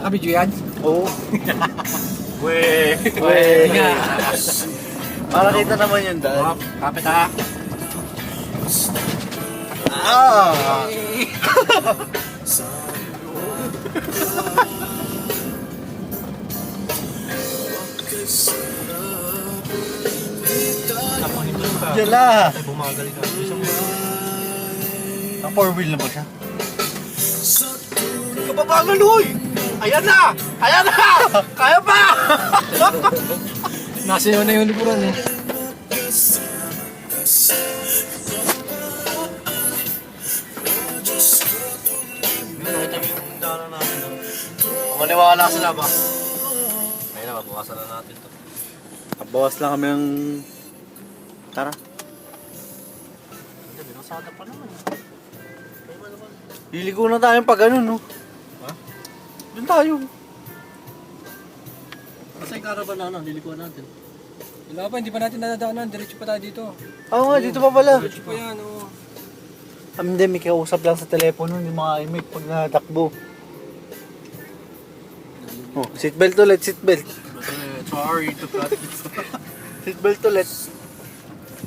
Nakabidyo yan? Oo. Weh. Weh. Nga. Para kita naman yun, dad. Kapit ha. Ah! Diyan la! Bumagal ka. Ang 4-wheel na ba siya? Kapabangan, hoy! Ayan na! Ayan na! Kaya pa! Nasa iyo na yung liburan eh. Nakita mo yung daanan natin. Maniwala ka sila ba? Ayun na, mabukasan na natin to. Bawas lang kami ng... Tara. Hindi, binasada pa naman. Liligo na tayo pag ano, no? Ha? Doon tayo. Kasi yung karaban na, lilikuan natin. Wala pa, hindi pa natin nadadaanan. Diretso pa tayo dito. Oo nga, dito pa pala. Diretso pa yan, oo. Hindi, may kausap lang sa telepono, hindi maka-imik pag natakbo. Oh, seatbelt ulit, seatbelt. Sorry to cut. Seatbelt ulit.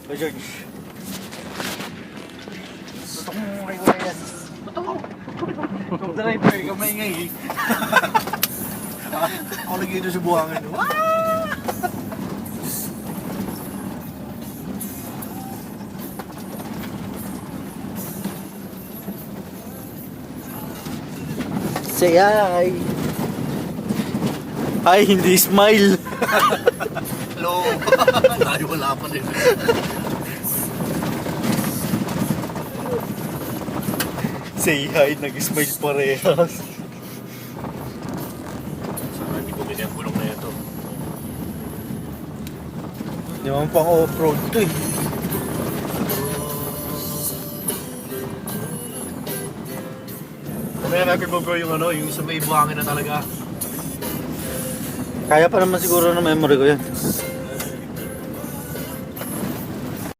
Oh, George. Tutok mo kay Kuya yan. Ba't ako? Yung driver, kamay nga eh. Ako lagi ito sa buhangin. Say hi. Hi, hindi smile. Hello. Tayo wala pa rin. Say hi, nag-smile parehas. Sana hindi ko ganyan gulong na ito. Hindi naman pang off-road to eh. Mamaya natin mo bro yung ano, yung sa may buhangin na talaga. Kaya pa naman siguro na memory ko yan.